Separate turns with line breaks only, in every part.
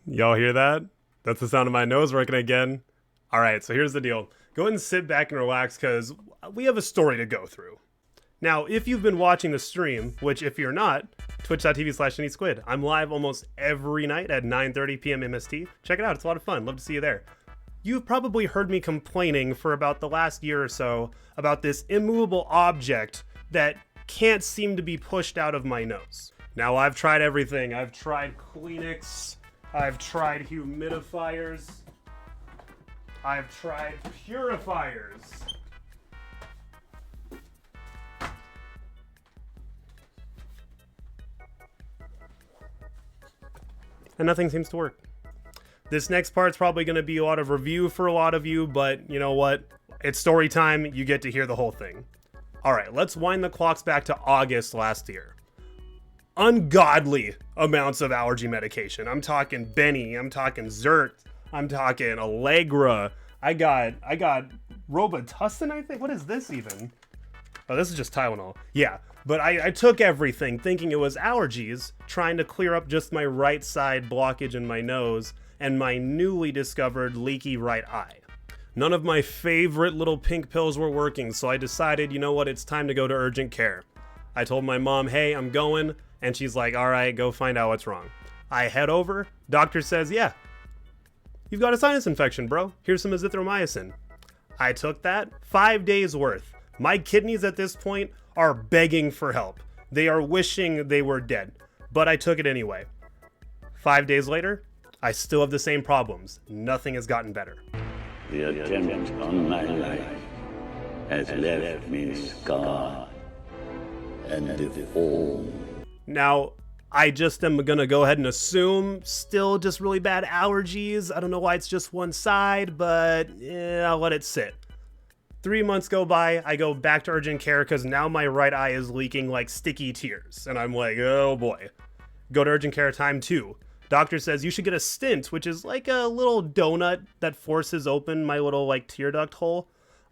Y'all hear that? That's the sound of my nose working again. All right, so here's the deal. Go ahead and sit back and relax because we have a story to go through. Now, if you've been watching the stream, which if you're not, twitch.tv/SquidSquid. I'm live almost every night at 9:30 p.m. MST. Check it out, it's a lot of fun. Love to see you there. You've probably heard me complaining for about the last year or so about this immovable object that can't seem to be pushed out of my nose. Now, I've tried everything. I've tried Kleenex. I've tried humidifiers. I've tried purifiers. And nothing seems to work. This next part's probably going to be a lot of review for a lot of you, but you know what? It's story time. You get to hear the whole thing. All right, let's wind the clocks back to August last year. Ungodly amounts of allergy medication. I'm talking Benny, I'm talking Zert, I'm talking Allegra. I got Robitussin, I think. What is this even? Oh, this is just Tylenol. Yeah, but I took everything thinking it was allergies, trying to clear up just my right side blockage in my nose and my newly discovered leaky right eye. None of my favorite little pink pills were working, so I decided, you know what, it's time to go to urgent care. I told my mom, hey, I'm going, and she's like, all right, go find out what's wrong. I head over, doctor says, yeah, you've got a sinus infection, bro. Here's some azithromycin. I took that, 5 days worth. My kidneys at this point are begging for help. They are wishing they were dead, but I took it anyway. 5 days later, I still have the same problems. Nothing has gotten better.
The attempt on my life has left me scarred and deformed.
Now, I just am gonna go ahead and assume still just really bad allergies. I don't know why it's just one side, but I'll let it sit. 3 months go by, I go back to urgent care because now my right eye is leaking like sticky tears. And I'm like, oh boy. Go to urgent care time 2. Doctor says you should get a stent, which is like a little donut that forces open my little like tear duct hole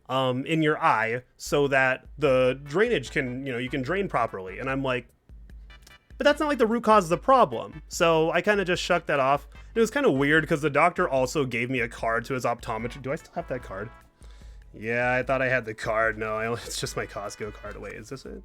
in your eye so that the drainage can, you can drain properly. And I'm like, but that's not like the root cause of the problem. So I kind of just shucked that off. It was kind of weird because the doctor also gave me a card to his optometrist. Do I still have that card? Yeah, I thought I had the card. No, it's just my Costco card. Wait, is this it?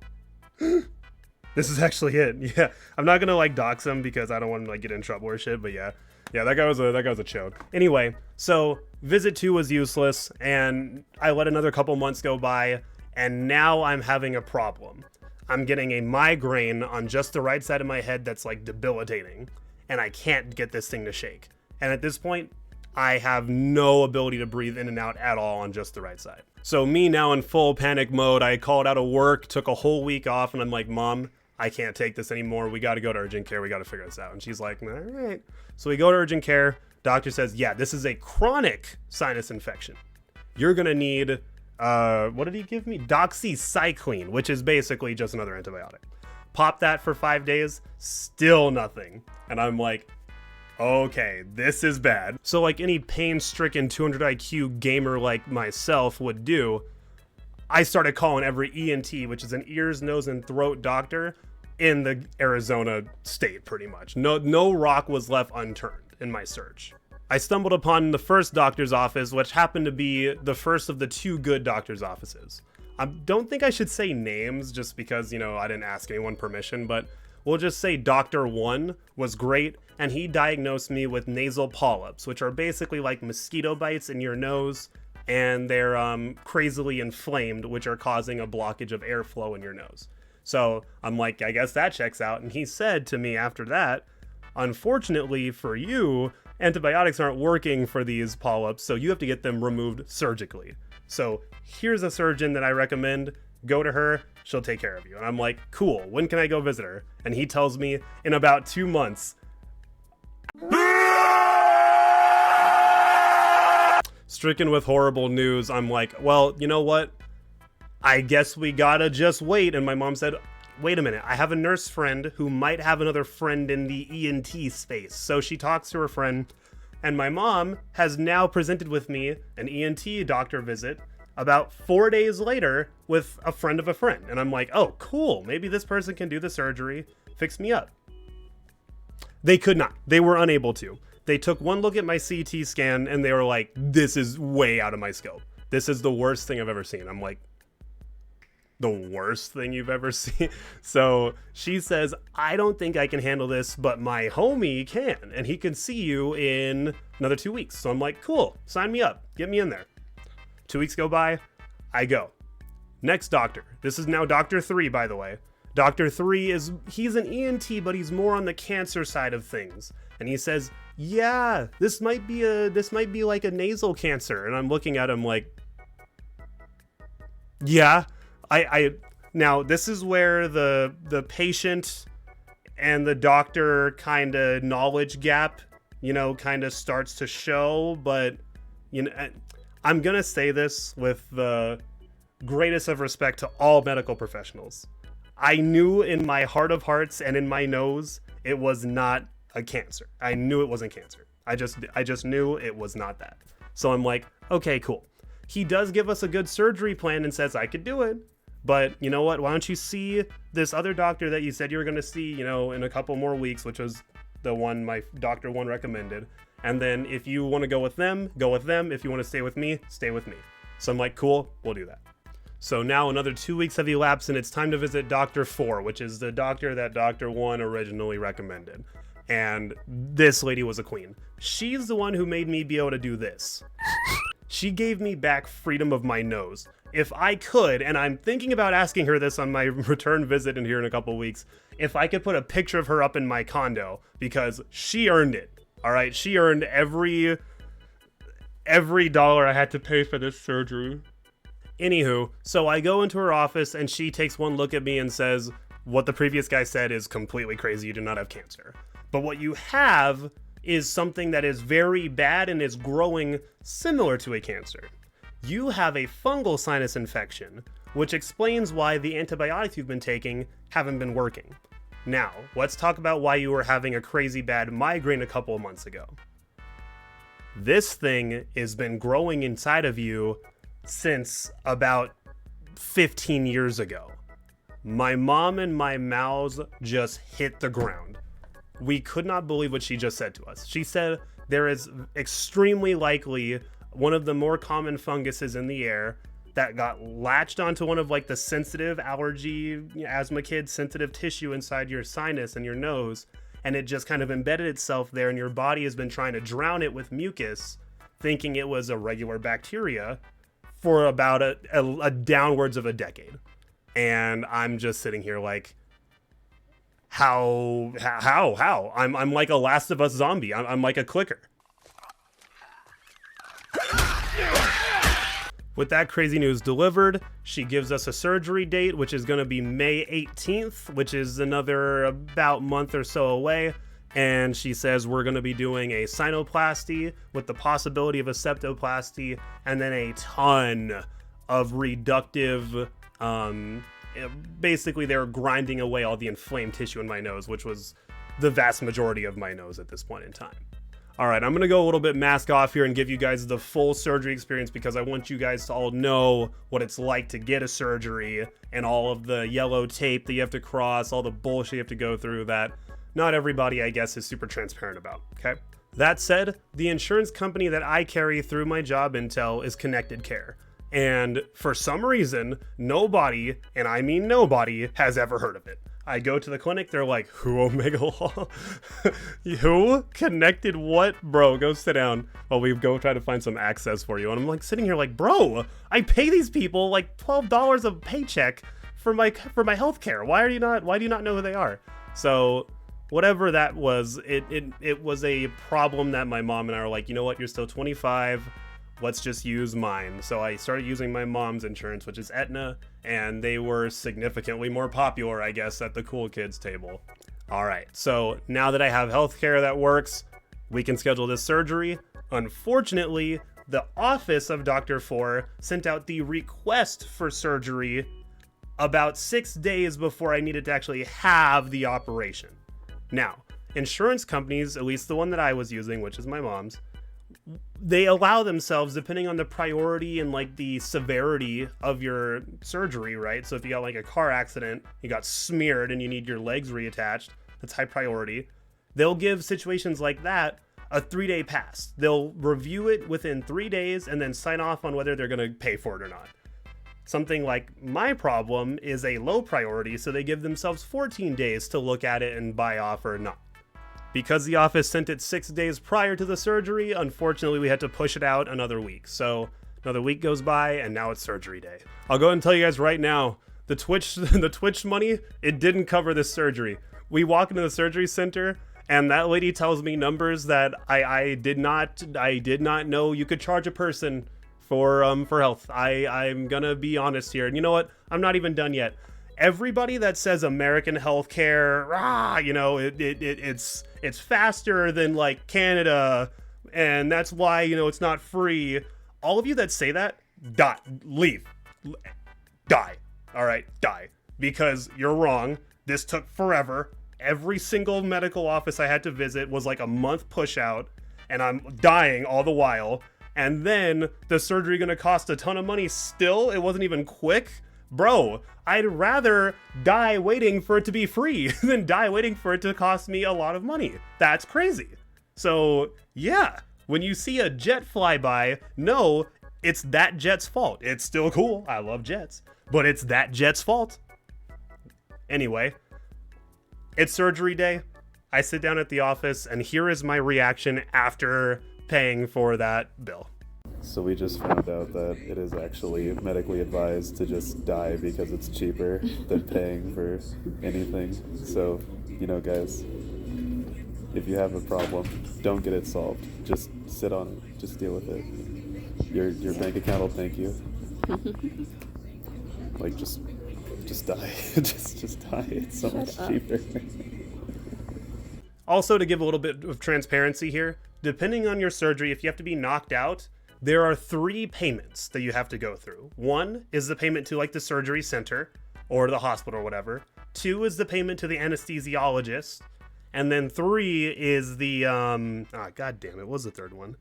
This is actually it. Yeah, I'm not gonna like dox him because I don't want to like get in trouble or shit. But yeah, that guy was a choke. Anyway, so visit 2 was useless, and I let another couple months go by, and now I'm having a problem. I'm getting a migraine on just the right side of my head that's like debilitating, and I can't get this thing to shake. And at this point, I have no ability to breathe in and out at all on just the right side. So me now in full panic mode, I called out of work, took a whole week off, and I'm like, Mom, I can't take this anymore. We got to go to urgent care. We got to figure this out. And she's like, all right. So we go to urgent care. Doctor says, yeah, this is a chronic sinus infection. You're going to need, what did he give me? Doxycycline, which is basically just another antibiotic. Pop that for 5 days, still nothing. And I'm like, okay, this is bad. So like any pain-stricken 200 IQ gamer like myself would do, I started calling every ENT, which is an ears, nose, and throat doctor in the Arizona state, pretty much. No rock was left unturned in my search. I stumbled upon the first doctor's office, which happened to be the first of the 2 good doctor's offices. I don't think I should say names just because, I didn't ask anyone permission, but we'll just say Dr. 1 was great, and he diagnosed me with nasal polyps, which are basically like mosquito bites in your nose, and they're crazily inflamed, which are causing a blockage of airflow in your nose. So I'm like, I guess that checks out. And he said to me after that, unfortunately for you, antibiotics aren't working for these polyps, so you have to get them removed surgically. So here's a surgeon that I recommend. Go to her, she'll take care of you. And I'm like, cool, when can I go visit her? And he tells me in about 2 months. Stricken with horrible news, I'm like, well, you know what? I guess we gotta just wait. And my mom said, wait a minute, I have a nurse friend who might have another friend in the ENT space. So she talks to her friend, and my mom has now presented with me an ENT doctor visit about 4 days later with a friend of a friend. And I'm like, oh, cool. Maybe this person can do the surgery, fix me up. They could not. They were unable to. They took one look at my CT scan and they were like, this is way out of my scope. This is the worst thing I've ever seen. I'm like, the worst thing you've ever seen? So she says, I don't think I can handle this, but my homie can, and he can see you in another 2 weeks. So I'm like, cool, sign me up, get me in there. 2 weeks go by, I go. Next doctor. This is now Dr. 3, by the way. Dr. 3 he's an ENT, but he's more on the cancer side of things. And he says, yeah, this might be like a nasal cancer. And I'm looking at him like, yeah, I now this is where the patient and the doctor kind of knowledge gap, kind of starts to show. But, I'm going to say this with the greatest of respect to all medical professionals. I knew in my heart of hearts and in my nose, it was not a cancer. I knew it wasn't cancer. I just knew it was not that. So I'm like, okay, cool. He does give us a good surgery plan and says I could do it. But you know what? Why don't you see this other doctor that you said you were going to see, in a couple more weeks, which was the one my Dr. 1 recommended. And then if you want to go with them, go with them. If you want to stay with me, stay with me. So I'm like, cool, we'll do that. So now another 2 weeks have elapsed and it's time to visit Dr. 4, which is the doctor that Dr. 1 originally recommended. And this lady was a queen. She's the one who made me be able to do this. She gave me back freedom of my nose. If I could, and I'm thinking about asking her this on my return visit in here in a couple weeks, if I could put a picture of her up in my condo, because she earned it. All right, she earned every dollar I had to pay for this surgery. Anywho, so I go into her office and she takes one look at me and says, what the previous guy said is completely crazy. You do not have cancer. But what you have is something that is very bad and is growing similar to a cancer. You have a fungal sinus infection, which explains why the antibiotics you've been taking haven't been working. Now, let's talk about why you were having a crazy bad migraine a couple of months ago. This thing has been growing inside of you since about 15 years ago. My mom and my mouths just hit the ground. We could not believe what she just said to us. She said there is extremely likely one of the more common funguses in the air that got latched onto one of like the sensitive allergy, asthma kids, sensitive tissue inside your sinus and your nose, and it just kind of embedded itself there, and your body has been trying to drown it with mucus, thinking it was a regular bacteria for about a downwards of a decade. And I'm just sitting here like, how? I'm like a Last of Us zombie. I'm like a clicker. With that crazy news delivered, she gives us a surgery date, which is going to be May 18th, which is another about month or so away. And she says we're going to be doing a sinuplasty with the possibility of a septoplasty, and then a ton of reductive, basically they were grinding away all the inflamed tissue in my nose, which was the vast majority of my nose at this point in time. All right, I'm going to go a little bit mask off here and give you guys the full surgery experience, because I want you guys to all know what it's like to get a surgery and all of the yellow tape that you have to cross, all the bullshit you have to go through that not everybody, I guess, is super transparent about, okay? That said, the insurance company that I carry through my job intel is Connected Care. And for some reason, nobody, and I mean nobody, has ever heard of it. I go to the clinic, they're like, who, Omega Law? Who? Connected what? Bro, go sit down while we go try to find some access for you. And I'm like sitting here like, bro, I pay these people like $12 a paycheck for my healthcare. Why do you not know who they are? So whatever that was, it was a problem that my mom and I were like, you know what, you're still 25. Let's just use mine. So I started using my mom's insurance, which is Aetna, and they were significantly more popular, I guess, at the cool kids table. All right, so now that I have healthcare that works, we can schedule this surgery. Unfortunately, the office of Dr. 4 sent out the request for surgery about 6 days before I needed to actually have the operation. Now, insurance companies, at least the one that I was using, which is my mom's, they allow themselves, depending on the priority and like the severity of your surgery, right? So if you got like a car accident, you got smeared and you need your legs reattached, that's high priority. They'll give situations like that a 3-day pass. They'll review it within 3 days and then sign off on whether they're going to pay for it or not. Something like my problem is a low priority, so they give themselves 14 days to look at it and buy off or not. Because the office sent it 6 days prior to the surgery, unfortunately we had to push it out another week. So another week goes by and now it's surgery day. I'll go ahead and tell you guys right now, the Twitch money, it didn't cover this surgery. We walk into the surgery center and that lady tells me numbers that I did not know you could charge a person for health. I'm gonna be honest here, and you know what? I'm not even done yet. Everybody that says American healthcare, you know, it's faster than like Canada, and that's why, you know, it's not free. All of you that say that, leave, die. All right, die, because you're wrong. This took forever. Every single medical office I had to visit was like a month push out, and I'm dying all the while. And then the surgery gonna cost a ton of money still? It wasn't even quick? Bro, I'd rather die waiting for it to be free than die waiting for it to cost me a lot of money. That's crazy. So yeah, when you see a jet fly by, no, it's that jet's fault. It's still cool, I love jets, but it's that jet's fault. Anyway, it's surgery day. I sit down at the office and here is my reaction after paying for that bill.
So we just found out that it is actually medically advised to just die because it's cheaper than paying for anything. So, you know, guys, if you have a problem, don't get it solved. Just sit on it. Just deal with it. Your bank account will thank you. Like, just die. just die. It's so much cheaper.
Also, to give a little bit of transparency here, depending on your surgery, if you have to be knocked out, there are 3 payments that you have to go through. 1 is the payment to like the surgery center or the hospital or whatever. 2 is the payment to the anesthesiologist. And then 3 is the, god damn it, what was the third one?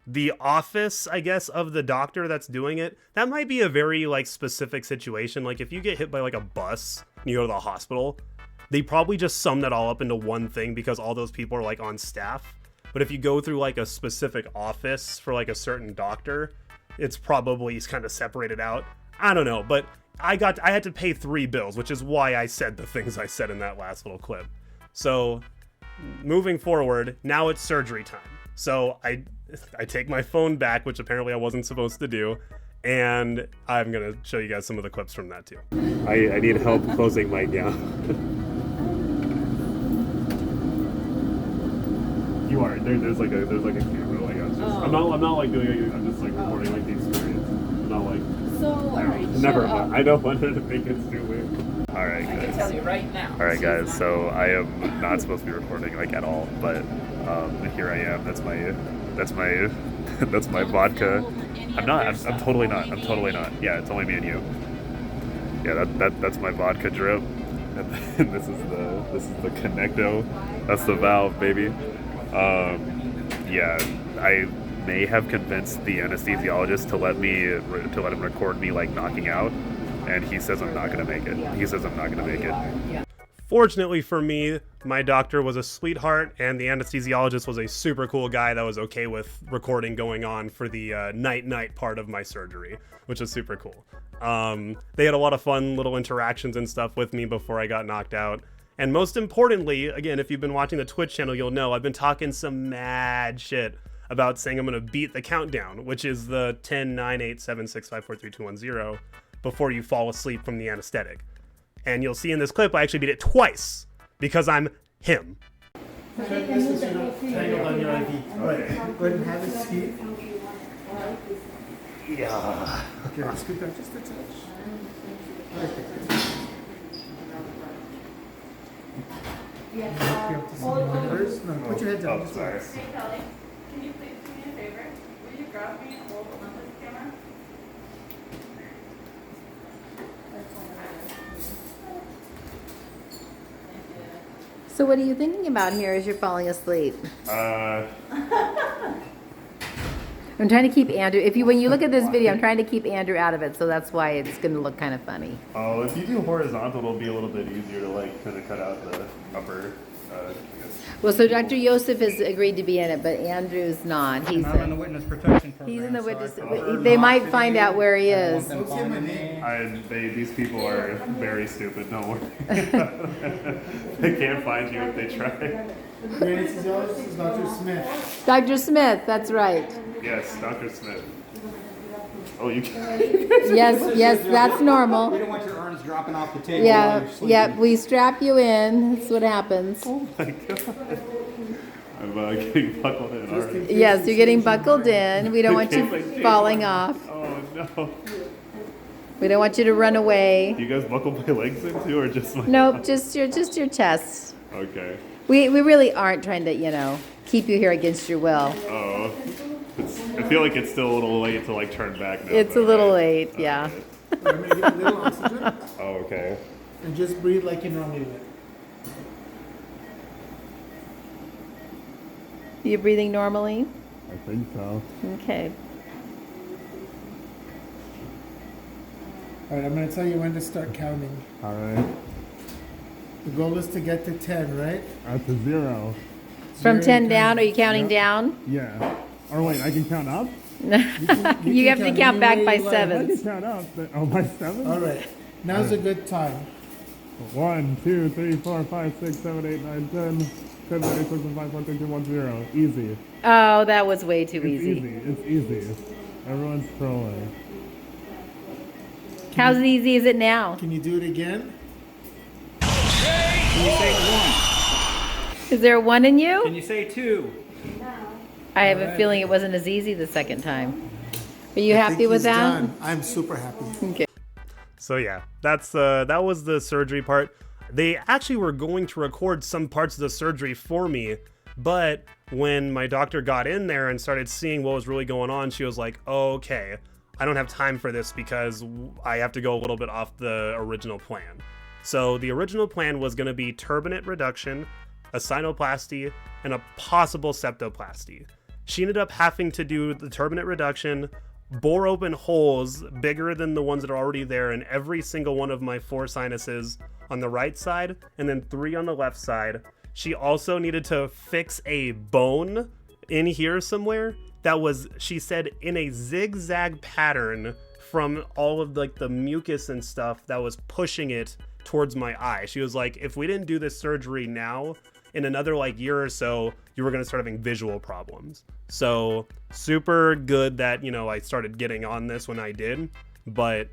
The office, I guess, of the doctor that's doing it. That might be a very like specific situation. Like if you get hit by like a bus and you go to the hospital, they probably just sum that all up into one thing because all those people are like on staff. But if you go through like a specific office for like a certain doctor, it's probably kind of separated out. I don't know, but I had to pay 3 bills, which is why I said the things I said in that last little clip. So moving forward, now it's surgery time. So I take my phone back, which apparently I wasn't supposed to do, and I'm gonna show you guys some of the clips from that too. I need help closing my gown. You are. There's like a camera. Like I'm not like doing it. I'm just like recording like the experience. I'm not like.
So alright.
Never mind. I don't want her to think it's too weird. All right, guys.
I can tell you right now.
All right, guys. So I am not supposed to be recording like at all, but here I am. That's my vodka. I'm totally not. Yeah, it's only me and you. Yeah, that's my vodka drip. And this is the Connecto. That's the valve, baby. Yeah, I may have convinced the anesthesiologist to let him record me like knocking out, and he says I'm not gonna make it. Fortunately for me, my doctor was a sweetheart, and the anesthesiologist was a super cool guy that was okay with recording going on for the night part of my surgery, which is super cool. They had a lot of fun little interactions and stuff with me before I got knocked out. And most importantly, again, if you've been watching the Twitch channel, you'll know I've been talking some mad shit about saying I'm going to beat the countdown, which is the 10, 9, 8, 7, 6, 5, 4, 3, 2, 1, 0, before you fall asleep from the anesthetic. And you'll see in this clip, I actually beat it twice, because I'm him.
Okay, this is tangled on your IV. All right, go ahead and have a seat.
Yeah.
Okay, scoot back just a touch. First, no, put your head down.
Oh, sorry.
Hey Kelly, can you please do me a favor? Will you grab me and hold Olympus camera?
So what are you thinking about here as you're falling asleep? I'm trying to keep Andrew, when you look at this video, I'm trying to keep Andrew out of it, so that's why it's going to look kind of funny.
Oh, if you do horizontal, it'll be a little bit easier to like kind of cut out the upper
Well, so Dr. Yosef has agreed to be in it, but Andrew's not. He's
I'm in the witness protection program.
he's in the
so
witness.
I prefer
They
not
might
to
find
be.
out where he
I don't
is.
want them finding me.
These people are very stupid. Don't worry. They can't find you if they try.
This is yours. This is Dr. Smith.
Dr. Smith, that's right.
Yes, Dr. Smith. Oh, you can.
Yes, that's
We
normal.
don't want your urns dropping off the table while
Yeah,
you're sleeping.
yeah, we strap you in. That's what happens.
My God. I'm getting buckled in. All right.
Yes, you're getting buckled in. We don't want you falling off.
Oh no.
We don't want you to run away.
You guys buckle my legs in too, or just my?
Nope, just your chest.
Okay.
We really aren't trying to, keep you here against your will.
Oh. I feel like it's still a little late to like turn back now.
It's a
though,
little
right?
late, yeah.
I'm gonna give you a little oxygen
Oh, okay.
and just breathe like you normally would.
You breathing normally?
I think so.
Okay.
All right, I'm gonna tell you when to start counting.
All right.
The goal is to get to 10, right?
That's a 0.
From 10
10
down, are you counting down?
Yeah. Or wait, I can count up.
You have to count back by
any way you like.
sevens.
Count up. But, oh, by 7.
All right, now's a good time.
1, 2, 3, 4, 5, 6, 7, 8, 9, 10. 7, 8, 6, 5, 4, 3, 2, 1, 0. Easy.
Oh, that was way too
It's
easy.
It's easy. Everyone's trolling.
How easy is it now?
Can you do it again?
Can you say 1?
Is there a 1 in you?
Can you say 2?
I have a feeling it wasn't as easy the second time. Are you
I
happy
think
with
he's
that?
done. I'm super happy.
Okay.
So yeah, that was the surgery part. They actually were going to record some parts of the surgery for me, but when my doctor got in there and started seeing what was really going on, she was like, oh, okay, I don't have time for this because I have to go a little bit off the original plan. So the original plan was going to be turbinate reduction, a sinuplasty, and a possible septoplasty. She ended up having to do the turbinate reduction, bore open holes bigger than the ones that are already there in every single one of my 4 sinuses on the right side, and then 3 on the left side. She also needed to fix a bone in here somewhere that was, she said, in a zigzag pattern from all of like the mucus and stuff that was pushing it towards my eye. She was like, if we didn't do this surgery now, in another like year or so, you were going to start having visual problems. So super good that, I started getting on this when I did, but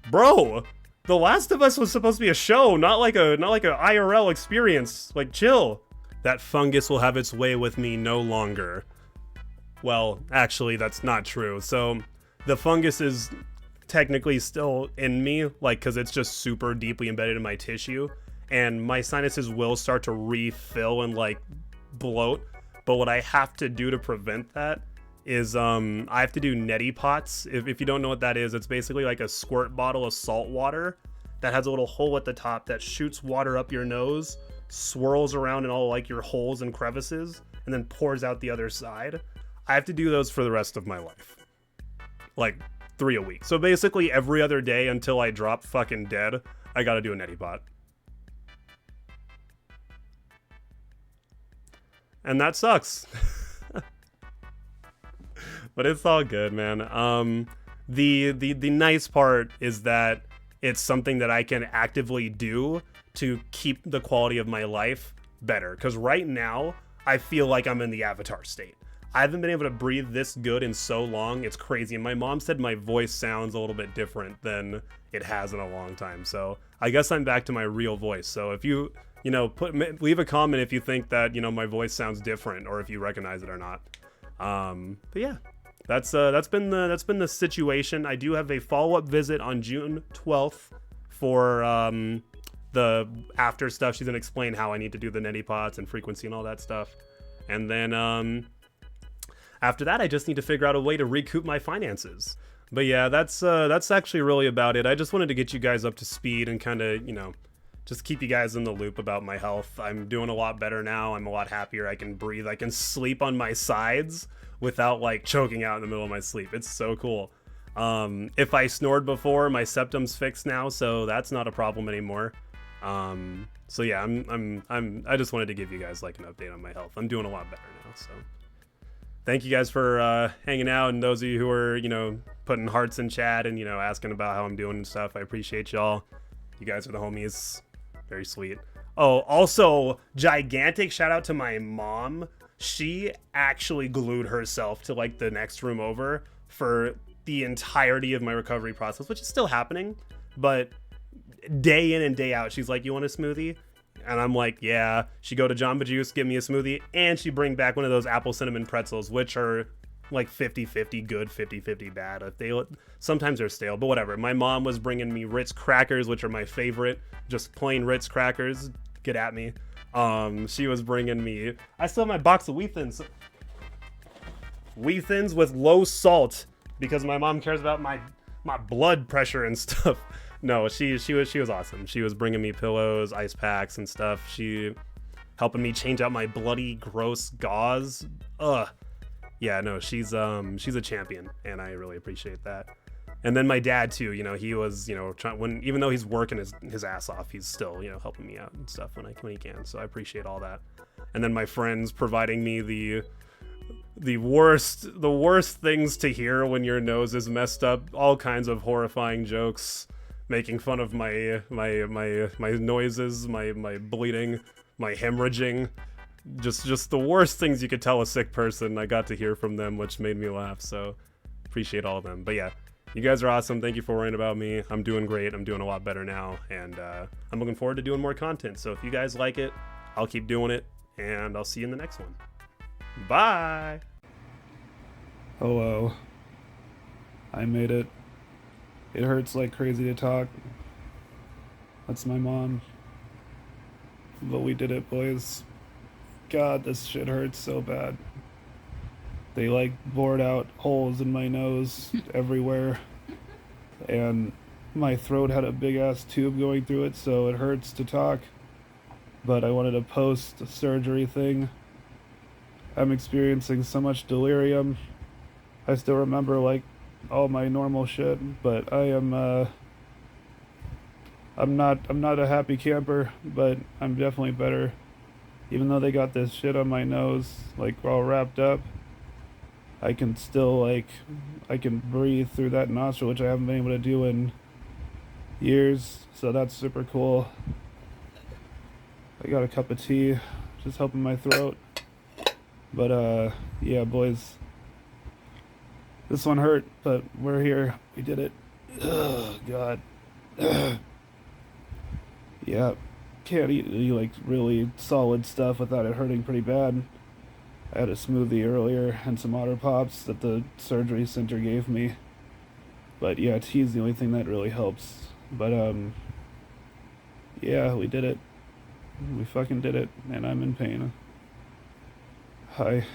bro, The Last of Us was supposed to be a show, not like a IRL experience. Like, chill. That fungus will have its way with me no longer. Well, actually, that's not true. So, the fungus is technically still in me, because it's just super deeply embedded in my tissue, and my sinuses will start to refill and, bloat. But what I have to do to prevent that is, I have to do neti pots. If you don't know what that is, it's basically like a squirt bottle of salt water that has a little hole at the top that shoots water up your nose, swirls around in all your holes and crevices, and then pours out the other side. I have to do those for the rest of my life. 3 a week. So basically every other day until I drop fucking dead, I gotta do a neti pot. And that sucks. But it's all good, man. The nice part is that it's something that I can actively do to keep the quality of my life better. Because right now, I feel like I'm in the Avatar state. I haven't been able to breathe this good in so long. It's crazy. And my mom said my voice sounds a little bit different than it has in a long time. So I guess I'm back to my real voice. So if you, leave a comment if you think that, my voice sounds different or if you recognize it or not. But yeah, that's been the situation. I do have a follow-up visit on June 12th for the after stuff. She's gonna explain how I need to do the neti pots and frequency and all that stuff. And then after that, I just need to figure out a way to recoup my finances. But yeah, that's actually really about it. I just wanted to get you guys up to speed and kind of, just keep you guys in the loop about my health. I'm doing a lot better now. I'm a lot happier. I can breathe. I can sleep on my sides without choking out in the middle of my sleep. It's so cool. If I snored before, my septum's fixed now, so that's not a problem anymore. So yeah, I just wanted to give you guys like an update on my health. I'm doing a lot better now. So thank you guys for hanging out, and those of you who are, you know, putting hearts in chat and, you know, asking about how I'm doing and stuff. I appreciate y'all. You guys are the homies. Very sweet. Oh, also gigantic shout out to my mom. She actually glued herself to like the next room over for the entirety of my recovery process, which is still happening, but day in and day out, she's like, "You want a smoothie?" And I'm like, "Yeah." She go to Jamba Juice, give me a smoothie, and she bring back one of those apple cinnamon pretzels, which are like 50-50 good, 50-50 bad. If they sometimes they're stale, but whatever. My mom was bringing me Ritz crackers, which are my favorite, just plain Ritz crackers. Get at me. She was bringing me. I still have my box of Wheat Thins. Wheat Thins with low salt because my mom cares about my blood pressure and stuff. No, she was awesome. She was bringing me pillows, ice packs, and stuff. She helping me change out my bloody, gross gauze. Ugh. Yeah, no, she's a champion, and I really appreciate that. And then my dad too. You know, he was, you know, even though he's working his ass off, he's still, you know, helping me out and stuff when he can. So I appreciate all that. And then my friends providing me the worst things to hear when your nose is messed up. All kinds of horrifying jokes, making fun of my noises, my bleeding, my hemorrhaging. Just the worst things you could tell a sick person. I got to hear from them, which made me laugh. So appreciate all of them. But yeah, you guys are awesome. Thank you for worrying about me. I'm doing great. I'm doing a lot better now, and I'm looking forward to doing more content. So if you guys like it, I'll keep doing it, and I'll see you in the next one. Bye.
Hello. I made it. It hurts like crazy to talk. That's my mom. But we did it, boys. God, this shit hurts so bad. They like bored out holes in my nose everywhere. And my throat had a big ass tube going through it, so it hurts to talk. But I wanted a post-surgery thing. I'm experiencing so much delirium. I still remember like all my normal shit, but I am I'm not a happy camper, but I'm definitely better. Even though they got this shit on my nose, like all wrapped up, I can still I can breathe through that nostril, which I haven't been able to do in years, so that's super cool. I got a cup of tea, just helping my throat. But yeah, boys, this one hurt, but we're here. We did it. Oh God. Yeah, can't eat like really solid stuff without it hurting pretty bad. I had a smoothie earlier and some Otter Pops that the surgery center gave me. But yeah, tea's the only thing that really helps. But yeah, we did it. We fucking did it, and I'm in pain. Hi.